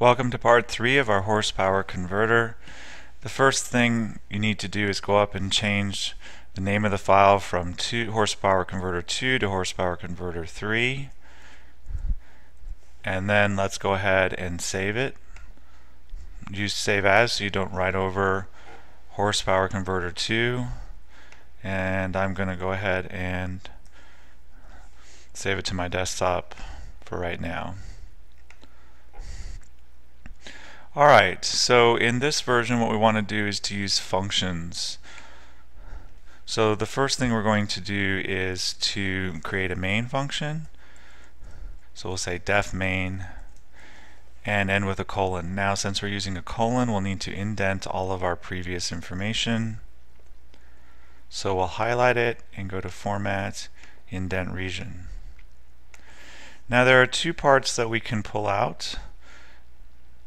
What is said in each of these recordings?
Welcome to part 3 of our horsepower converter. The first thing you need to do is go up and change the name of the file from horsepower converter 2 to horsepower converter 3. And then let's go ahead and save it. Use save as so you don't write over horsepower converter 2. And I'm going to go ahead and save it to my desktop for right now. Alright, so in this version what we want to do is to use functions. So the first thing we're going to do is to create a main function. So we'll say def main and end with a colon. Now since we're using a colon, we'll need to indent all of our previous information. So we'll highlight it and go to Format, Indent Region. Now there are two parts that we can pull out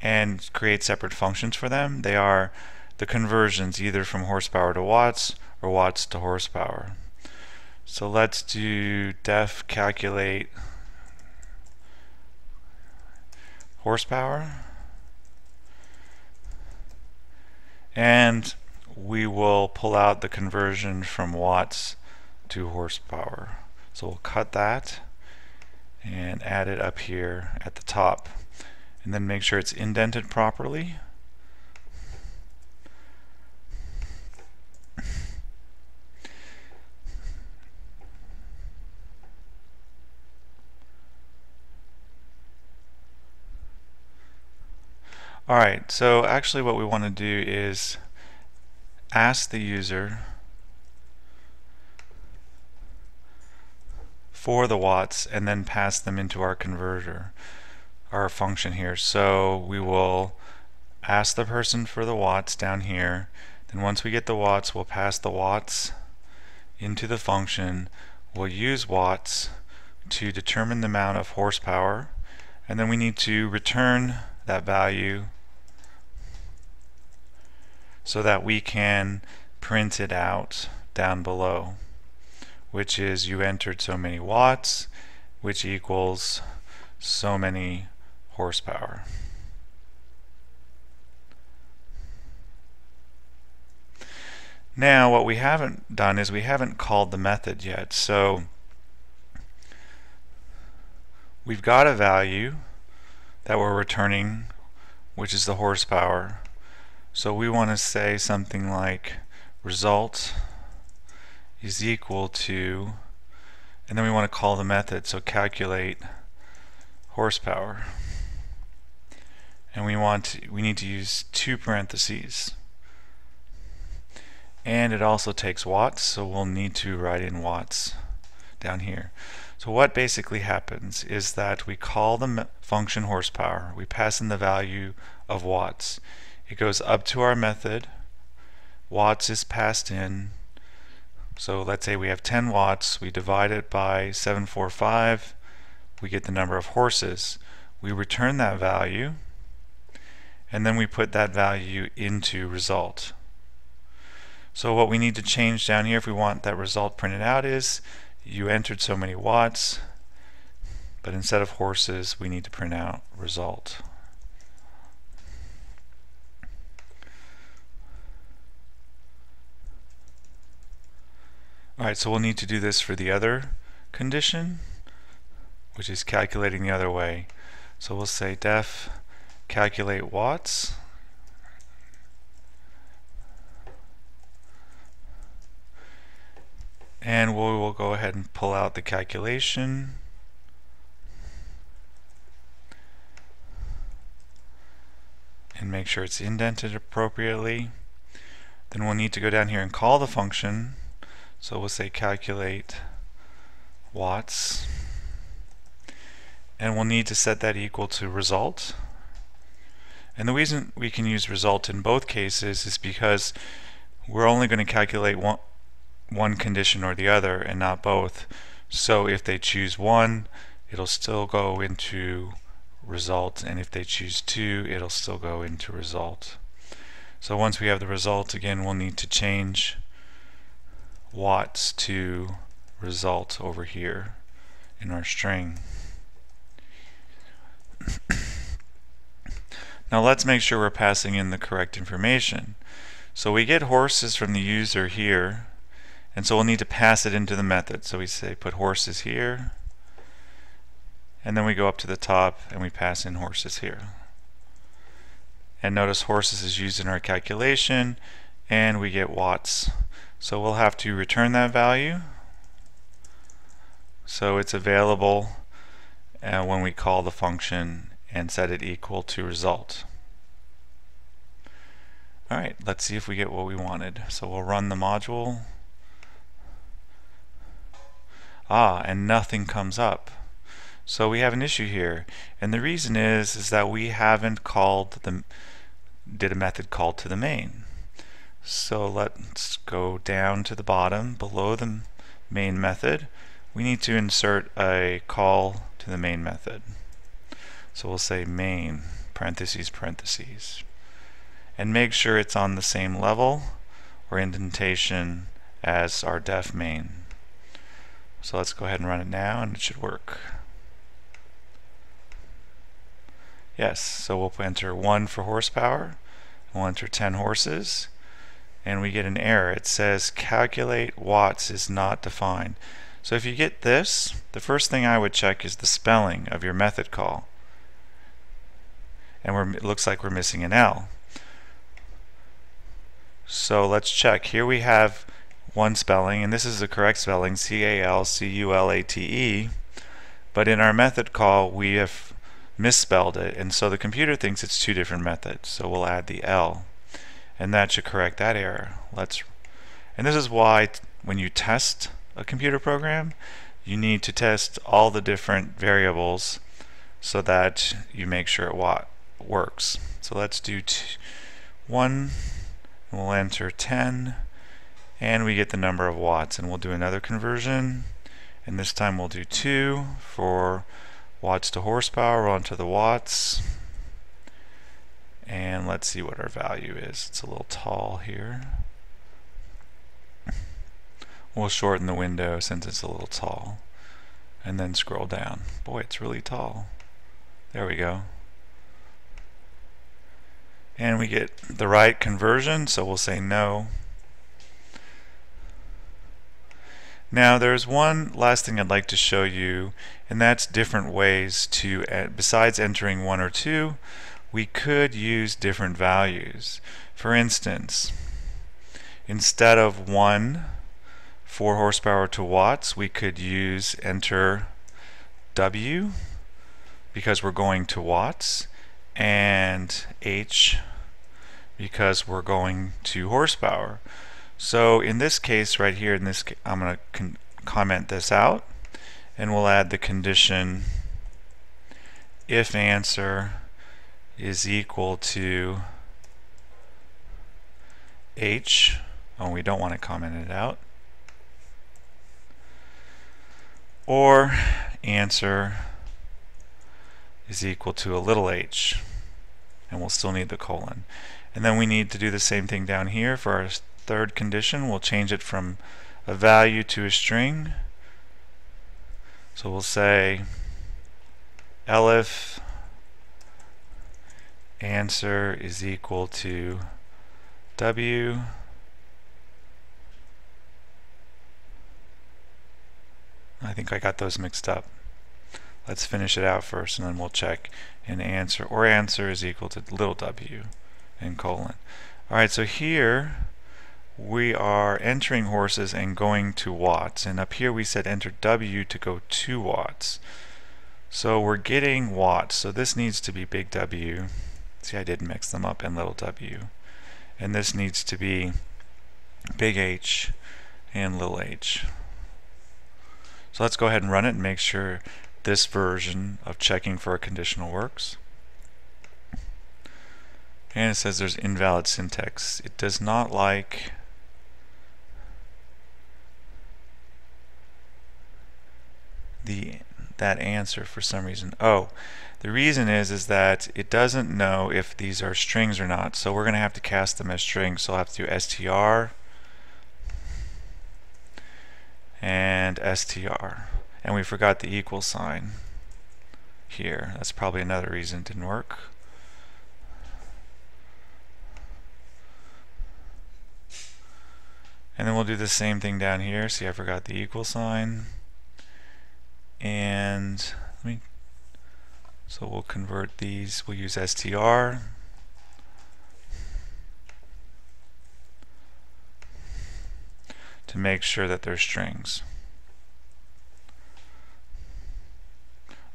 and create separate functions for them. They are the conversions either from horsepower to watts or watts to horsepower. So let's do def calculate horsepower, and we will pull out the conversion from watts to horsepower. So we'll cut that and add it up here at the top, and then make sure it's indented properly. Alright, so actually what we want to do is ask the user for the watts and then pass them into our converter, our function here. So we will ask the person for the watts down here, then once we get the watts we'll pass the watts into the function. We'll use watts to determine the amount of horsepower, and then we need to return that value so that we can print it out down below, which is you entered so many watts, which equals so many horsepower. Now what we haven't done is we haven't called the method yet. So we've got a value that we're returning, which is the horsepower. So we want to say something like result is equal to, and then we want to call the method, so calculate horsepower. And we need to use two parentheses. And it also takes watts, so we'll need to write in watts down here. So what basically happens is that we call the function horsepower, we pass in the value of watts. It goes up to our method, watts is passed in. So let's say we have 10 watts, we divide it by 745, we get the number of horses. We return that value, and then we put that value into result. So what we need to change down here if we want that result printed out is you entered so many watts, but instead of horses we need to print out result. Alright, so we'll need to do this for the other condition, which is calculating the other way. So we'll say def calculate watts, and we will go ahead and pull out the calculation, and make sure it's indented appropriately. Then we'll need to go down here and call the function. So we'll say calculate watts, and we'll need to set that equal to result. And the reason we can use result in both cases is because we're only going to calculate one condition or the other and not both. So if they choose 1, it'll still go into result, and if they choose 2, it'll still go into result. So once we have the result, again we'll need to change watts to result over here in our string. Now let's make sure we're passing in the correct information. So we get horses from the user here, and so we'll need to pass it into the method. So we say put horses here, and then we go up to the top and we pass in horses here. And notice horses is used in our calculation, and we get watts. So we'll have to return that value so it's available when we call the function and set it equal to result. Alright, let's see if we get what we wanted. So we'll run the module. And nothing comes up. So we have an issue here, and the reason is that we haven't did a method called to the main. So let's go down to the bottom below the main method. We need to insert a call to the main method. So we'll say main parentheses parentheses, and make sure it's on the same level or indentation as our def main. So let's go ahead and run it now, and it should work. Yes, so we'll enter 1 for horsepower, we'll enter 10 horses, and we get an error. It says calculate watts is not defined. So if you get this, the first thing I would check is the spelling of your method call. And it looks like we're missing an L. So let's check. Here we have one spelling, and this is the correct spelling, C-A-L-C-U-L-A-T-E, but in our method call we have misspelled it, and so the computer thinks it's two different methods. So we'll add the L, and that should correct that error. And this is why when you test a computer program, you need to test all the different variables so that you make sure it works. So let's do 1, and we'll enter 10, and we get the number of watts, and we'll do another conversion, and this time we'll do 2 for watts to horsepower. We'll enter the watts, and let's see what our value is. It's a little tall here. We'll shorten the window since it's a little tall, and then scroll down. Boy, it's really tall. There we go. And we get the right conversion, so we'll say no. Now there's one last thing I'd like to show you, and that's different ways to, besides entering 1 or 2, we could use different values. For instance, instead of 1 for horsepower to watts, we could enter W because we're going to watts, and H because we're going to horsepower. So in this case right here, I'm going to comment this out, and we'll add the condition if answer is equal to H. Oh, we don't want to comment it out. Or answer is equal to a little h, and we'll still need the colon. And then we need to do the same thing down here for our third condition. We'll change it from a value to a string. So we'll say elif answer is equal to W. I think I got those mixed up. Let's finish it out first, and then we'll check. And answer is equal to little w and colon. Alright, so here we are entering horses and going to watts, and up here we said enter W to go to watts. So we're getting watts, so this needs to be big W. See, I did mix them up, and little w. And this needs to be big H and little h. So let's go ahead and run it and make sure this version of checking for a conditional works. And it says there's invalid syntax. It does not like that answer for some reason. Oh, the reason is that it doesn't know if these are strings or not. So we're going to have to cast them as strings. So I'll have to do str and str. And we forgot the equal sign here. That's probably another reason it didn't work. And then we'll do the same thing down here. See, I forgot the equal sign. And so we'll convert these. We'll use str. To make sure that they're strings.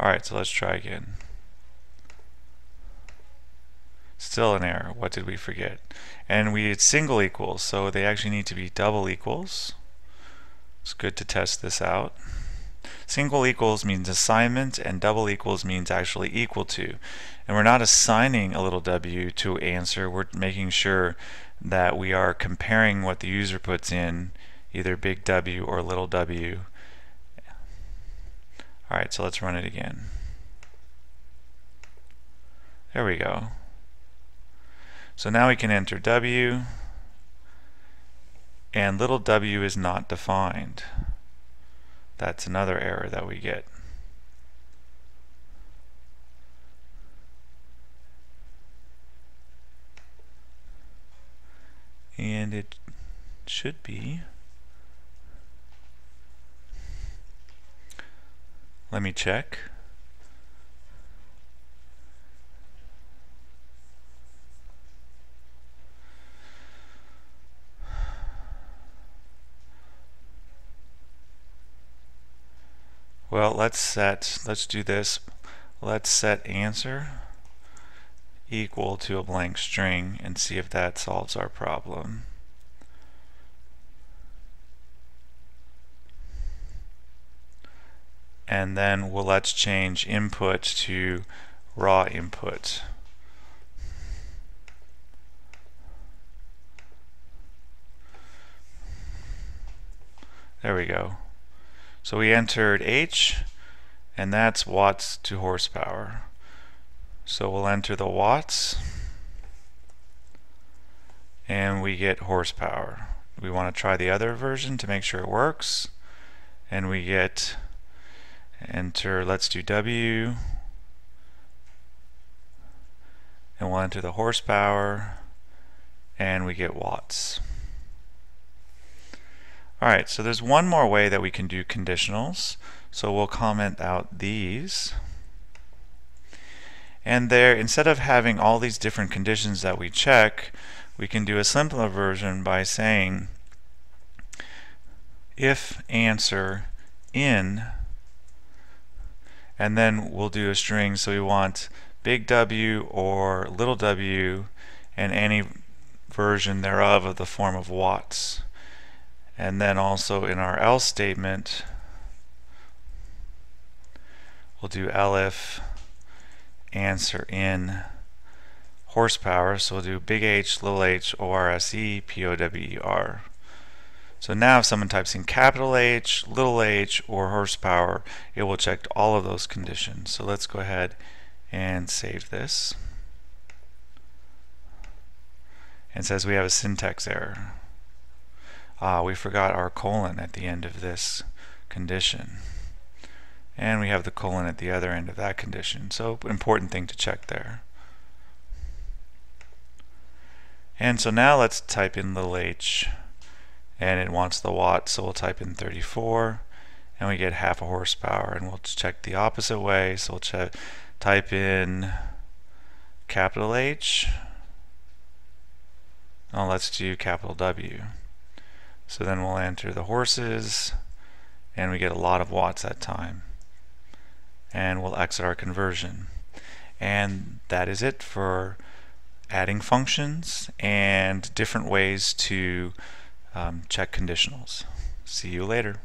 Alright, so let's try again. Still an error. What did we forget? And we did single equals, so they actually need to be double equals. It's good to test this out. Single equals means assignment, and double equals means actually equal to. And we're not assigning a little w to answer, we're making sure that we are comparing what the user puts in, either big W or little w. Alright, so let's run it again. There we go. So now we can enter W, and little w is not defined. That's another error that we get. And it should be. Let me check. Well, let's do this. Let's set answer equal to a blank string and see if that solves our problem. And then let's change input to raw input. There we go. So we entered H, and that's watts to horsepower. So we'll enter the watts, and we get horsepower. We want to try the other version to make sure it works, and we get enter, let's do W, and we'll enter the horsepower, and we get watts. Alright, so there's one more way that we can do conditionals. So we'll comment out these. And there, instead of having all these different conditions that we check, we can do a simpler version by saying if answer in, and then we'll do a string, so we want big W or little w and any version thereof of the form of watts. And then also in our else statement, we'll do elif answer in horsepower. So we'll do big H, little h, ORSE, POWER. So now if someone types in capital H, little h, or horsepower, it will check all of those conditions. So let's go ahead and save this. And it says we have a syntax error. We forgot our colon at the end of this condition. And we have the colon at the other end of that condition. So important thing to check there. And so now let's type in little h, and it wants the watts, so we'll type in 34, and we get half a horsepower. And we'll check the opposite way, so we'll type in capital H. Oh, let's do capital W. So then we'll enter the horses, and we get a lot of watts that time. And we'll exit our conversion. And that is it for adding functions and different ways to check conditionals. See you later.